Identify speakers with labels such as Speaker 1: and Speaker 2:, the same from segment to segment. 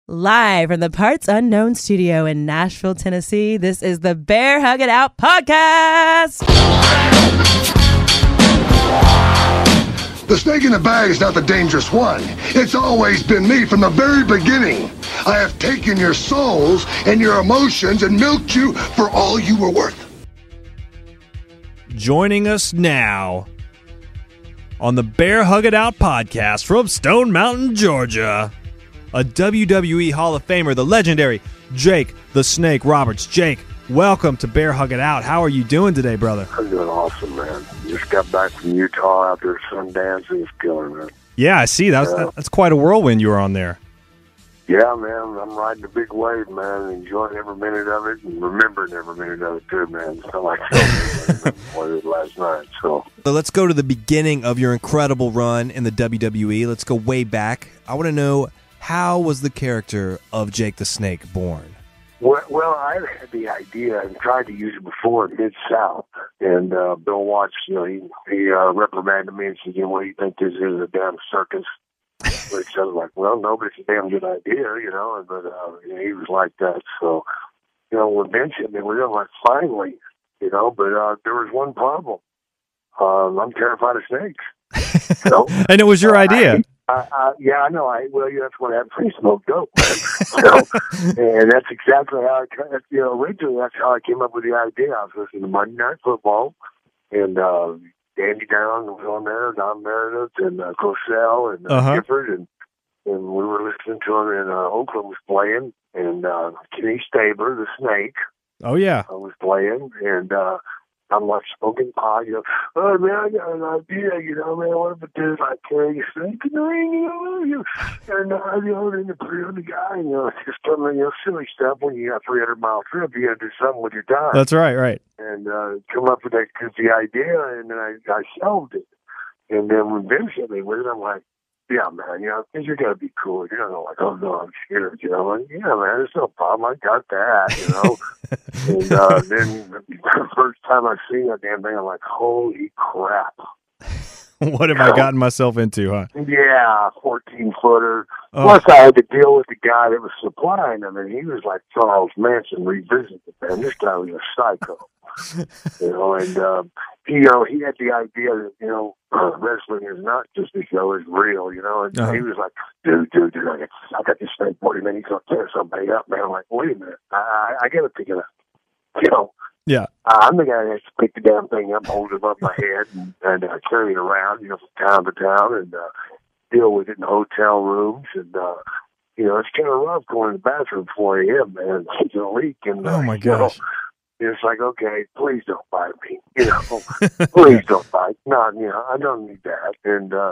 Speaker 1: Live from the Parts Unknown studio in Nashville, Tennessee, this is the Bear Hug It Out podcast.
Speaker 2: The snake in the bag is not the dangerous one. It's always been me from the very beginning. I have taken your souls and your emotions and milked you for all you were worth.
Speaker 3: Joining us now on the Bear Hug It Out podcast from Stone Mountain, Georgia, a WWE Hall of Famer, the legendary Jake the Snake Roberts. Jake, welcome to Bear Hug It Out. How are you doing today, brother?
Speaker 4: I'm doing awesome, man. Just got back from Utah out there at Sundance, and it's killer, man.
Speaker 3: Yeah, I see. That's quite a whirlwind you were on there.
Speaker 4: Yeah, man. I'm riding a big wave, man, enjoying every minute of it and remembering every minute of it, too, man. So like what it last night. So
Speaker 3: let's go to the beginning of your incredible run in the WWE. Let's go way back. I want to know, how was the character of Jake the Snake born?
Speaker 4: Well, I had the idea and tried to use it before in Mid-South. And Bill Watts, he reprimanded me and said, what do you think this is, a damn circus? Which I was like, well, no, but it's a damn good idea, But he was like that. So, when Vince hit me, we were like, finally, but there was one problem. I'm terrified of snakes.
Speaker 3: And it was your idea.
Speaker 4: Yeah, I know. That's what happened when you smoke dope, man. And that's exactly how originally that's how I came up with the idea. I was listening to Monday Night Football, and Andy Down was on there, Don Meredith, and Cosell, and Gifford, and we were listening to him, and Oakland was playing, and Kenny Stabler, the Snake, was playing, and I'm like smoking pot, oh man, I got an idea, man, what if it is like carrying a snake in the ring, and then put it on the guy, just something, silly stuff when you got 300-mile trip, you got to do something with your time.
Speaker 3: That's right. And
Speaker 4: come up with that goofy idea, and then I shelved it. And then when Vince hit me with it, I'm like, yeah, man, because you're going to be cool. You're not like, oh, no, I'm scared, Like, yeah, man, there's no problem. I got that, And then the first time I seen that damn thing, I'm like, holy crap.
Speaker 3: What have I gotten myself into, huh?
Speaker 4: Yeah, 14-footer. Plus, I had to deal with the guy that was supplying them, and he was like Charles Manson revisited, man. This guy was a psycho. And he had the idea that, wrestling is not just a show, it's real, and he was like, dude, I got this snake boy, man, he's going to tear somebody up, man. I'm like, wait a minute, I got to pick it up,
Speaker 3: Yeah.
Speaker 4: I'm the guy that has to pick the damn thing up, hold it above my head, and carry it around, from town to town, and deal with it in hotel rooms, and it's kind of rough going to the bathroom 4 a.m., man, it's a leak, and
Speaker 3: oh my gosh.
Speaker 4: It's like, okay, please don't bite me. Please don't bite. No, I don't need that. And there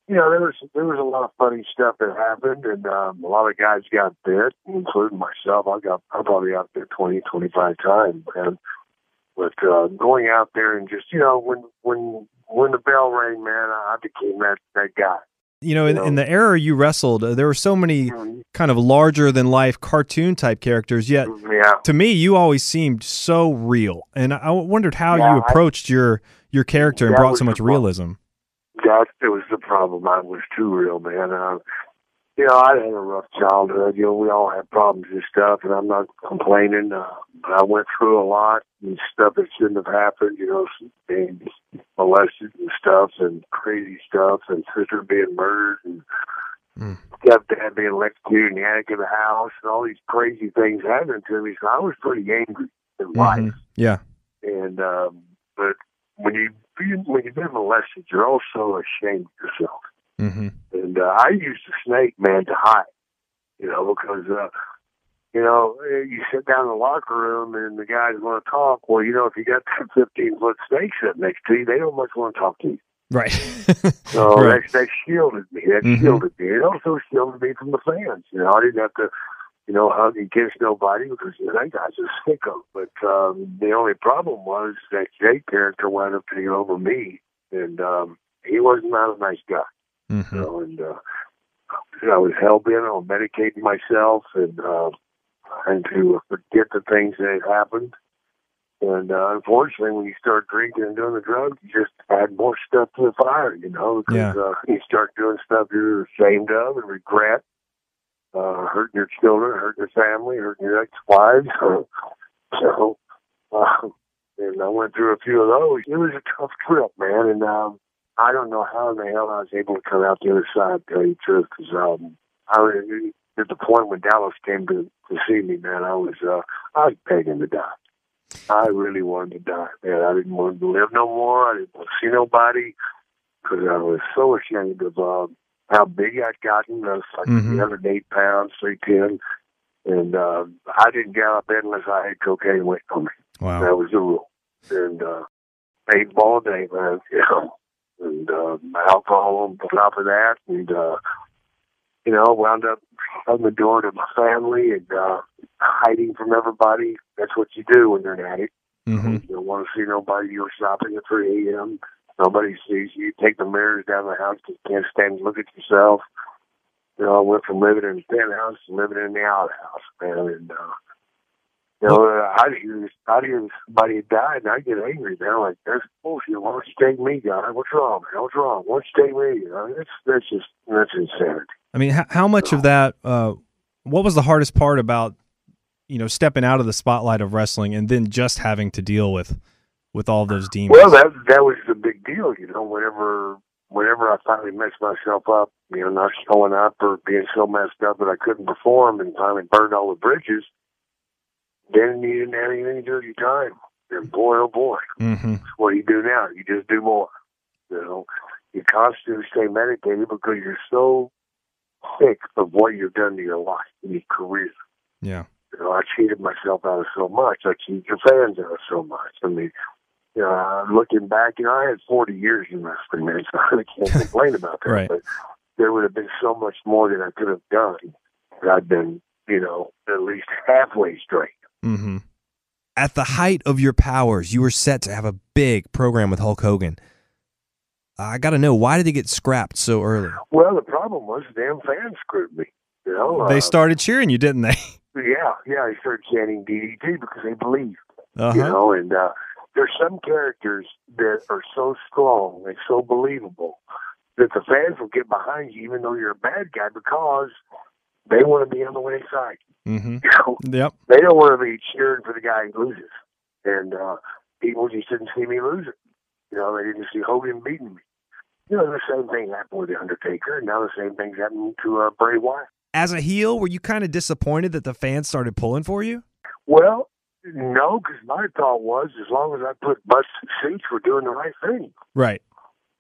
Speaker 4: was a lot of funny stuff that happened, and a lot of guys got bit, including myself. I probably out there 20, 25 times, man. But going out there and just when the bell rang, man, I became that guy.
Speaker 3: In the era you wrestled, there were so many kind of larger-than-life cartoon-type characters, yet to me, you always seemed so real. And I wondered how you approached your character and brought so much realism.
Speaker 4: That was the problem. I was too real, man. I had a rough childhood. We all have problems and stuff, and I'm not complaining. But I went through a lot and stuff that shouldn't have happened, being molested and stuff and crazy stuff, and sister being murdered, and stepdad being electrocuted in the attic of the house, and all these crazy things happened to me. So I was pretty angry in life.
Speaker 3: Yeah.
Speaker 4: And but when you've been molested, you're also ashamed of yourself.
Speaker 3: Mm-hmm.
Speaker 4: And I used the snake, man, to hide, because, you sit down in the locker room and the guys want to talk. Well, if you got that 15-foot snake sitting next to you, they don't much want to talk to you.
Speaker 3: Right.
Speaker 4: So
Speaker 3: right.
Speaker 4: that shielded me. Shielded me. It also shielded me from the fans. I didn't have to, hug and kiss nobody because that guy's a sicko. But the only problem was that Jake character wound up taking over me, and he was not a nice guy.
Speaker 3: Mm-hmm.
Speaker 4: And I was hell-bent on medicating myself and to forget the things that had happened. And unfortunately, when you start drinking and doing the drugs, you just add more stuff to the fire, because you start doing stuff you're ashamed of and regret. hurting your children, hurting your family, hurting your ex-wives. So, and I went through a few of those. It was a tough trip, man, and I don't know how in the hell I was able to come out the other side, to tell you the truth, because I was at the point when Dallas came to see me, man, I was begging to die. I really wanted to die, man. I didn't want to live no more. I didn't want to see nobody, because I was so ashamed of how big I'd gotten. I was like 308 pounds, 310, and I didn't get out of bed unless I had cocaine waiting on me.
Speaker 3: Wow.
Speaker 4: That was the rule. And 8 ball a day, man, you know, and alcohol on top of that, and you know, wound up on the door to my family and hiding from everybody. That's what you do when you're an addict. You don't want to see nobody. You're shopping at 3 a.m. Nobody sees you. You take the mirrors down the house because you can't stand to look at yourself. You know, I went from living in a penthouse to living in the outhouse, man. And, you know, I'd hear somebody had died, and I'd get angry, man. Like, that's bullshit. Why don't you take me, guy? What's wrong, man? What's wrong? Why don't you take me? You know, that's insanity.
Speaker 3: I mean, how much of that, what was the hardest part about, you know, stepping out of the spotlight of wrestling and then just having to deal with all those demons?
Speaker 4: Well, that was the big deal, you know, whenever I finally messed myself up, you know, not showing up or being so messed up that I couldn't perform and finally burned all the bridges, then you didn't have anything to do with your time. And boy, oh boy, what do you do now? You just do more. You know, you constantly stay medicated because you're so sick of what you've done to your life and your career.
Speaker 3: Yeah.
Speaker 4: You know, I cheated myself out of so much. I cheated your fans out of so much. I mean, you know, looking back, you know, I had 40 years in wrestling, man, so I can't complain about that.
Speaker 3: Right.
Speaker 4: But there would have been so much more that I could have done had I been, you know, at least halfway straight.
Speaker 5: At the height of your powers, you were set to have a big program with Hulk Hogan. I got to know, why did it get scrapped so early?
Speaker 4: Well, the problem was the damn fans screwed me. You know,
Speaker 3: They started cheering you, didn't they?
Speaker 4: Yeah, they started chanting DDT because they believed.
Speaker 3: Uh-huh.
Speaker 4: You know, and there's some characters that are so strong and so believable that the fans will get behind you even though you're a bad guy because they want to be on the winning side. You know?
Speaker 3: Yep.
Speaker 4: They don't want to be cheering for the guy who loses. And people just didn't see me losing. You know, they didn't see Hogan beating me. You know, the same thing happened with The Undertaker, and now the same thing's happening to Bray Wyatt.
Speaker 5: As a heel, were you kind of disappointed that the fans started pulling for you?
Speaker 4: Well, no, because my thought was as long as I put butts in seats, we're doing the right thing.
Speaker 3: Right.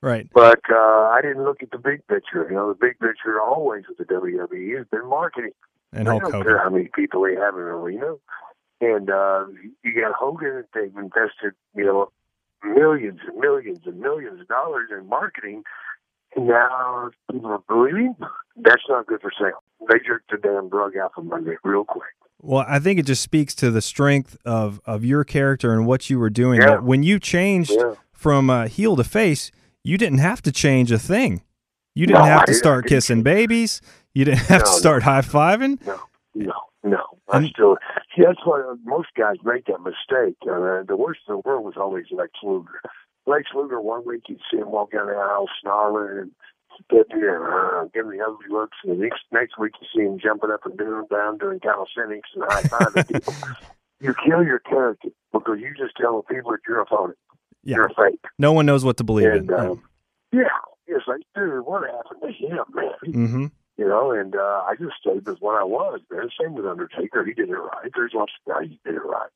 Speaker 3: Right.
Speaker 4: But I didn't look at the big picture. You know, the big picture always with the WWE has been marketing.
Speaker 3: And
Speaker 4: I
Speaker 3: Hulk
Speaker 4: don't
Speaker 3: Hogan.
Speaker 4: care how many people they have in an arena. And you got Hogan, they've invested, you know, millions and millions and millions of dollars in marketing. And now people are bleeding. That's not good for sales. They jerked the damn drug out from under it real quick.
Speaker 3: Well, I think it just speaks to the strength of your character and what you were doing.
Speaker 4: Yeah.
Speaker 3: That when you changed from heel to face, you didn't have to change a thing. You didn't have to start kissing babies. You didn't have to start high-fiving.
Speaker 4: No. I still, see, that's why most guys make that mistake. The worst in the world was always Lex Luger. Lex Luger, one week you'd see him walk down the aisle snarling and giving the ugly looks, and the next week you see him jumping up and down doing calisthenics and high-fiving people. You kill your character because you just tell the people that you're a phony.
Speaker 3: Yeah.
Speaker 4: You're a fake.
Speaker 3: No one knows what to believe in.
Speaker 4: It's like, dude, what happened to him, man? You know, and I just stayed with what I was, man. Same with Undertaker. He did it right. There's lots of guys who did it right.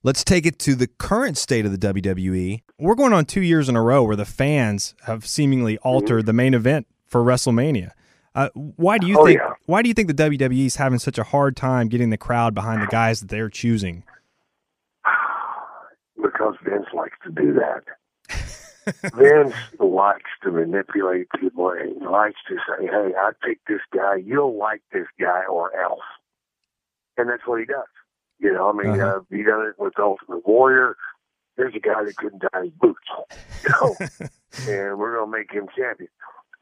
Speaker 5: Let's take it to the current state of the WWE.
Speaker 3: We're going on 2 years in a row where the fans have seemingly altered the main event for WrestleMania. Why do you think? Why do you think the WWE is having such a hard time getting the crowd behind the guys that they're choosing?
Speaker 4: Because Vince likes to do that. Vince likes to manipulate people and likes to say, hey, I picked this guy, you'll like this guy or else. And that's what he does. You know, I mean, he done it with Ultimate Warrior. There's a guy that couldn't tie his boots, you know, and we're going to make him champion.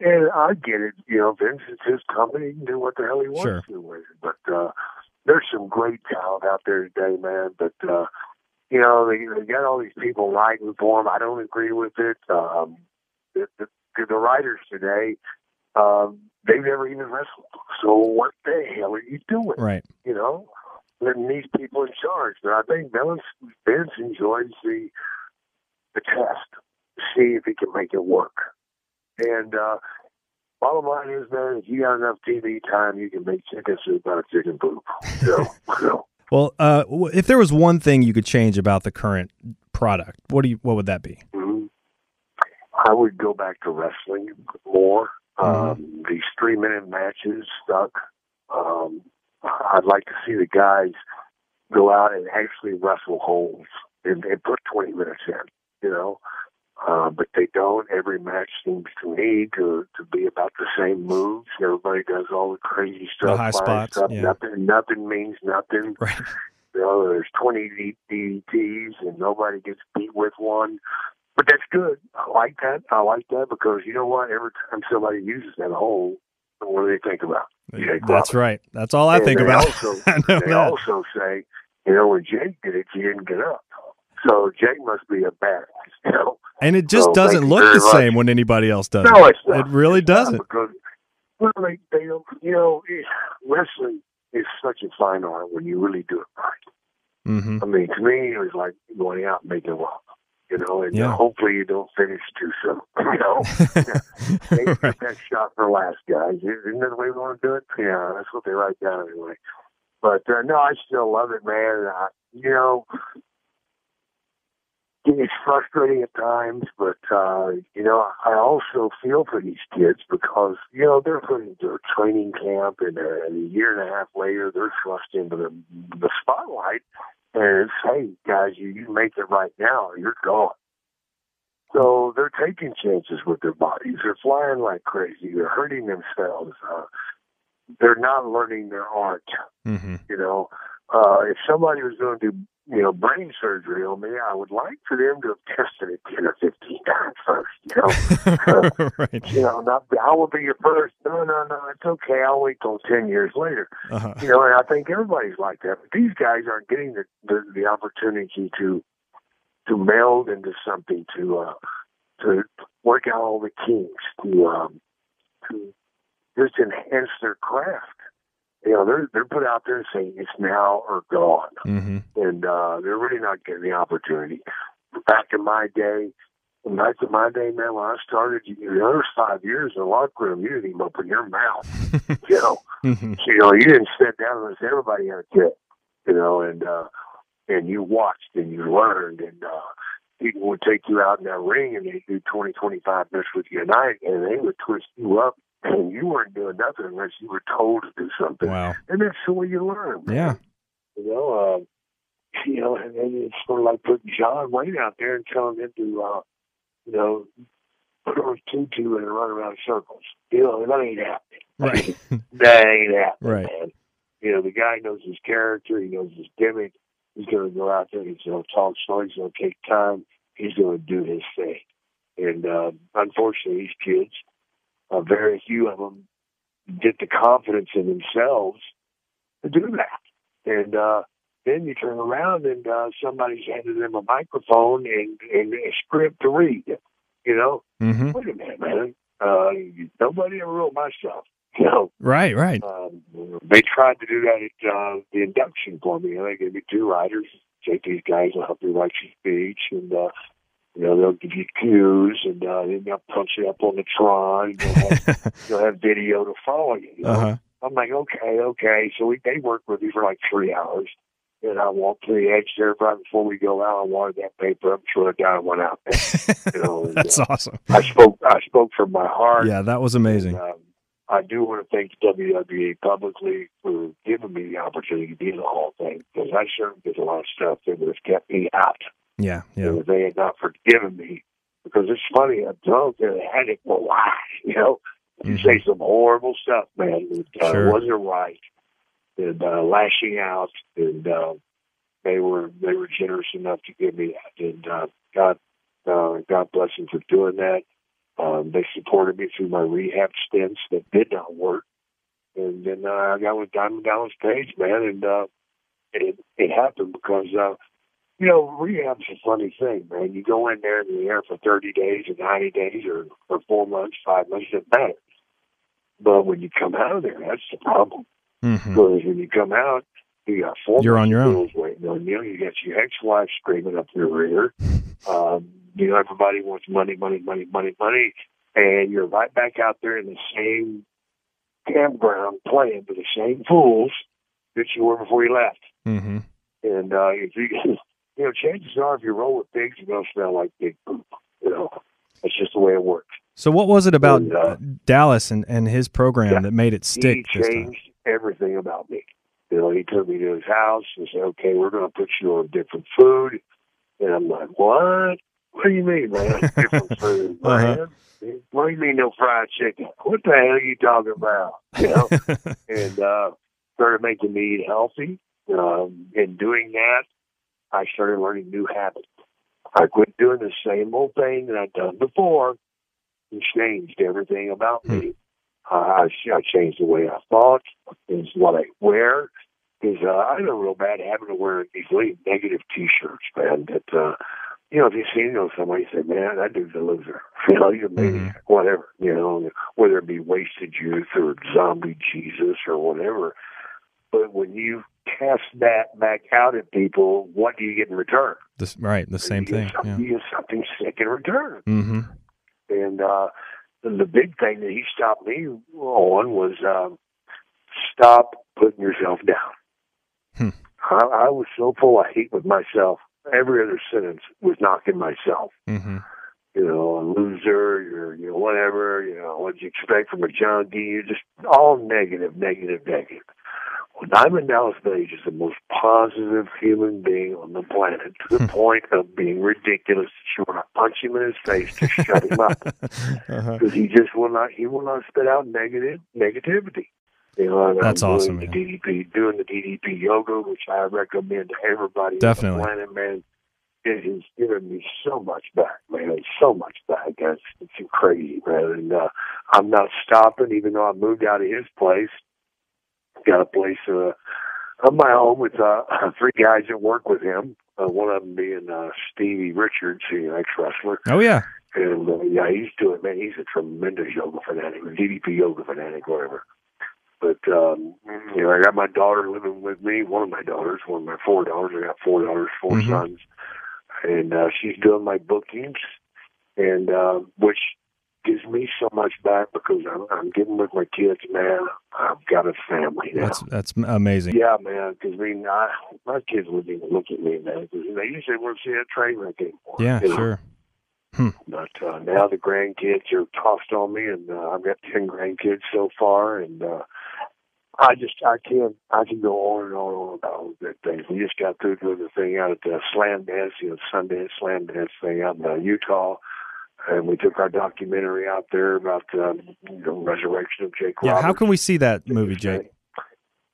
Speaker 4: And I get it. You know, Vince, it's his company. He can do what the hell he wants to with it. But there's some great talent out there today, man. But, you know, they got all these people writing for them. I don't agree with it. The writers today they've never even wrestled. So what the hell are you doing?
Speaker 5: Right.
Speaker 4: You know, letting these people in charge. But I think Vince enjoys the test to see if he can make it work. And bottom line is, man, if you got enough TV time, you can make chicken soup out of chicken poop. So.
Speaker 5: Well, if there was one thing you could change about the current product, what would that be?
Speaker 4: I would go back to wrestling more. These 3-minute matches stuck. I'd like to see the guys go out and actually wrestle holes and put 20 minutes in, you know. But they don't. Every match seems to me to be about the same moves. Everybody does all the crazy stuff.
Speaker 5: The high spots.
Speaker 4: Stuff.
Speaker 5: Yeah.
Speaker 4: Nothing means nothing.
Speaker 5: Right.
Speaker 4: You know, there's 20 DDTs and nobody gets beat with one. But that's good. I like that because you know what? Every time somebody uses that hole, what do they think about? Jake
Speaker 5: That's
Speaker 4: Roberts.
Speaker 5: right. That's all I think about.
Speaker 4: They also say, you know, when Jake did it, he didn't get up. So Jake must be a badass, you know.
Speaker 5: And it just doesn't look the same when anybody else does
Speaker 4: No,
Speaker 5: it.
Speaker 4: it's not.
Speaker 5: It really doesn't.
Speaker 4: Because, well, they don't, you know, wrestling is such a fine art when you really do it right.
Speaker 5: Mm-hmm.
Speaker 4: I mean, to me, it was like going out and making love. You know, and hopefully you don't finish too soon. You know, take that shot for last, guys. Isn't that the way we want to do it? Yeah, that's what they write down anyway. But no, I still love it, man. You know, it's frustrating at times, but you know, I also feel for these kids because you know they're putting their training camp, and a year and a half later, they're thrust into the spotlight. And it's, hey, guys, you make it right now or you're gone. So they're taking chances with their bodies. They're flying like crazy. They're hurting themselves. They're not learning their art.
Speaker 5: Mm-hmm.
Speaker 4: You know, if somebody was going to do, you know, brain surgery on me, I would like for them to have tested it 10 or 15 times first, you know.
Speaker 5: Right.
Speaker 4: You know, I will be your first. No, it's okay. I'll wait till 10 years later.
Speaker 5: Uh-huh.
Speaker 4: You know, and I think everybody's like that. But these guys aren't getting the opportunity to meld into something, to work out all the kinks, to just enhance their craft. You know, they're put out there saying it's now or gone.
Speaker 5: Mm-hmm.
Speaker 4: And they're really not getting the opportunity. Back in my day, man, when I started, there was 5 years in the locker room, you didn't even open your mouth. You know,
Speaker 5: Mm-hmm.
Speaker 4: you know, you didn't sit down unless everybody had a kid. You know, and you watched and you learned, and people would take you out in that ring and they'd do 20, 25 minutes with you a night, and they would twist you up, and you weren't doing nothing unless you were told to do something.
Speaker 5: Wow.
Speaker 4: And that's the way you learn. Man.
Speaker 5: Yeah.
Speaker 4: You know, and it's sort of like putting John Wayne out there and telling him to, you know, put on a tutu and run around in circles. You know, that ain't happening.
Speaker 5: Right.
Speaker 4: That ain't happening,
Speaker 5: Right.
Speaker 4: man. You know, the guy knows his character. He knows his gimmick. He's going to go out there. He's going to talk slow. He's going to take time. He's going to do his thing. And unfortunately, these kids, very few of them get the confidence in themselves to do that. And then you turn around and somebody's handed them a microphone and a script to read. You know,
Speaker 5: Mm-hmm.
Speaker 4: wait a minute, man. Nobody ever wrote my stuff. You know,
Speaker 5: Right.
Speaker 4: they tried to do that at the induction for me. They gave me 2 writers. Take these guys will help you write your speech, and you know they'll give you cues, and then they'll punch you up on the Tron. And you'll have video to follow you. You know?
Speaker 5: Uh-huh.
Speaker 4: I'm like, okay. So they worked with me for like 3 hours. And I walked to the edge there right before we go out. I wanted that paper up, threw it down, and went out there. You know, and,
Speaker 5: That's awesome.
Speaker 4: I spoke from my heart.
Speaker 5: Yeah, that was amazing.
Speaker 4: And, I do want to thank the WWE publicly for giving me the opportunity to be in the Hall of Fame, because I certainly did a lot of stuff that would have kept me out.
Speaker 5: Yeah.
Speaker 4: And if they had not forgiven me, because it's funny, I'm drunk and I had it, well, why? You know, you say some horrible stuff, man. It wasn't right. And lashing out, and they were generous enough to give me that. And God bless them for doing that. They supported me through my rehab stints that did not work. And then I got with Diamond Dallas Page, man, and it happened because, you know, rehab's a funny thing, man. You go in there and you're there for 30 days or 90 days or 4 months, 5 months, it doesn't matter. But when you come out of there, that's the problem.
Speaker 5: Mm-hmm.
Speaker 4: Because when you come out, you got 4
Speaker 5: You're on your own.
Speaker 4: bills waiting on you. You got your ex-wife screaming up your rear. Everybody wants money, money, money, money, money. And you're right back out there in the same campground playing with the same fools that you were before you left.
Speaker 5: Mm-hmm.
Speaker 4: And if you, chances are if you roll with pigs, you're going to smell like pig poop. It's just the way it works.
Speaker 5: So what was it about Dallas and his program that made it stick
Speaker 4: He
Speaker 5: this time?
Speaker 4: changed everything about me. He took me to his house and said, okay, we're going to put you on different food. And I'm like, what? What do you mean, man? Different food, man? What do you mean no fried chicken? What the hell are you talking about? And started making me eat healthy. In doing that, I started learning new habits. I quit doing the same old thing that I'd done before and changed everything about me. I changed the way I thought, is what I wear. I had a real bad habit of wearing these really negative T-shirts, man, that, if you see somebody, you say, man, that dude's a loser. You're a maniac, whatever, whether it be wasted youth or zombie Jesus or whatever. But when you cast that back out at people, what do you get in return?
Speaker 5: The same thing.
Speaker 4: You get something sick in return.
Speaker 5: Mm-hmm.
Speaker 4: And the big thing that he stopped me on was stop putting yourself down. I was so full of hate with myself. Every other sentence was knocking myself.
Speaker 5: Mm-hmm.
Speaker 4: A loser, you're whatever, what'd you expect from a junkie? You're just all negative. Well, Diamond Dallas Page is the most positive human being on the planet, to the point of being ridiculous that you want to punch him in his face to shut him up. Because he just will not spit out negativity.
Speaker 5: That's awesome,
Speaker 4: doing the DDP yoga, which I recommend to everybody
Speaker 5: Definitely.
Speaker 4: on the planet, man. It has given me so much back, man. It's so much back. It's crazy, man. And I'm not stopping, even though I moved out of his place. Got a place of my own with 3 guys that work with him. One of them being Stevie Richards, the ex-wrestler.
Speaker 5: Oh, yeah.
Speaker 4: And, he's doing, man, he's a tremendous yoga fanatic, DDP yoga fanatic, whatever. But, I got my daughter living with me, one of my 4 daughters. I got 4 daughters, 4 sons. And she's doing my bookings, and which gives me so much back because I'm getting with my kids, man. I've got a family now.
Speaker 5: That's amazing.
Speaker 4: Yeah, man, because, my kids wouldn't even look at me, man, because they usually won't see that train wreck anymore.
Speaker 5: Yeah, sure.
Speaker 4: But now the grandkids are tossed on me, and I've got 10 grandkids so far, and I can go on and on about all the good things. We just got through doing the thing out at the Slam Dance, Sundance Slam Dance thing out in Utah, and we took our documentary out there about the resurrection of Jake Roberts.
Speaker 5: How can we see that movie, Jake?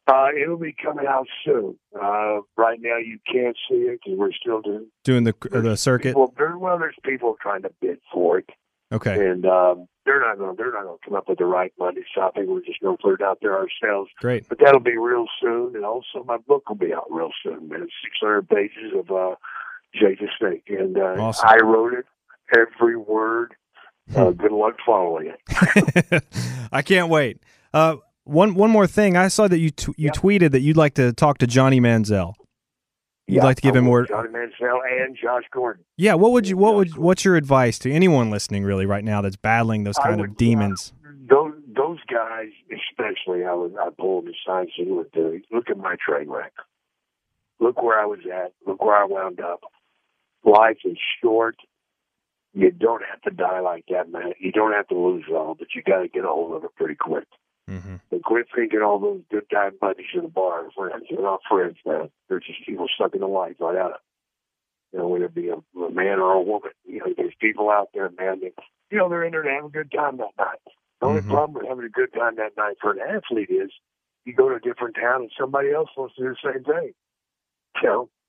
Speaker 4: It'll be coming out soon. Right now, you can't see it because we're still
Speaker 5: doing the circuit.
Speaker 4: There's people trying to bid for it.
Speaker 5: Okay.
Speaker 4: And they're not going to come up with the right money, so I think we're just going to put it out there ourselves.
Speaker 5: Great.
Speaker 4: But that'll be real soon, and also my book will be out real soon, man. 600 pages of Jake the Snake, and
Speaker 5: awesome.
Speaker 4: I wrote it, every word. Good luck following it.
Speaker 5: I can't wait. One more thing. I saw that you tweeted that you'd like to talk to Johnny Manziel. You'd like to give him more.
Speaker 4: Johnny Manziel and Josh Gordon.
Speaker 5: Yeah. What's your advice to anyone listening really right now that's battling those kind of demons?
Speaker 4: Those guys, especially, I pull them aside and say, look at my train wreck. Look where I was at. Look where I wound up. Life is short. You don't have to die like that, man. You don't have to lose it all, but you got to get a hold of it pretty quick.
Speaker 5: Mm-hmm.
Speaker 4: And quit thinking all those good time buddies in the bar are friends. They're not friends, man. They're just people sucking the life right out of them. Whether it be a man or a woman. There's people out there, man, that, they're in there to have a good time that night. The only problem with having a good time that night for an athlete is you go to a different town and somebody else wants to do the same thing.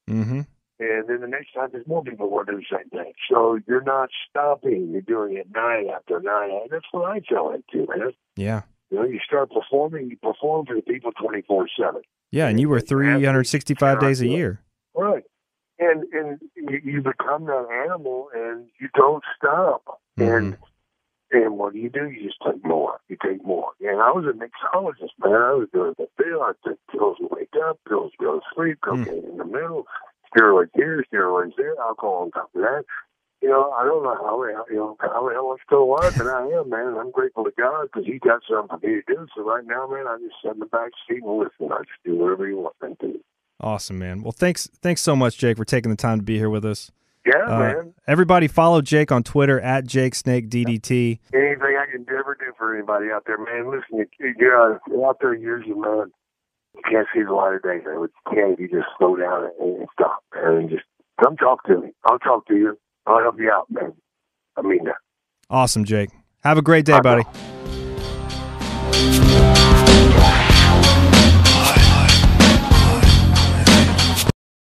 Speaker 5: Mm-hmm.
Speaker 4: And then the next time there's more people want to do the same thing. So you're not stopping. You're doing it night after night. That's what I fell into, man.
Speaker 5: Yeah.
Speaker 4: You start performing, you perform for the people 24/7.
Speaker 5: Yeah, and you were 365 days a year.
Speaker 4: Right. And you become that animal and you don't stop.
Speaker 5: Mm-hmm.
Speaker 4: And what do? You just take more. You take more. And I was a mixologist, man. I was doing the pill. I took pills to wake up, pills to go to sleep, cocaine in the middle, steroids here, steroids there, alcohol on top of that. You know, I don't know how the hell I'm still alive, but I am, man. And I'm grateful to God because He got something for me to do. So right now, man, I just sit in the back seat and listen. I just do whatever you want me to do.
Speaker 3: Awesome, man. Well, thanks so much, Jake, for taking the time to be here with us.
Speaker 4: Yeah, man.
Speaker 3: Everybody follow Jake on Twitter at JakeSnakeDDT.
Speaker 4: Anything I can ever do for anybody out there, man. Listen, you're out there years, man. You can't see the light of day, man. You can if you just slow down and stop, man, and just come talk to me. I'll talk to you. I'll help you out, man. I mean that.
Speaker 3: Awesome, Jake. Have a great day, buddy.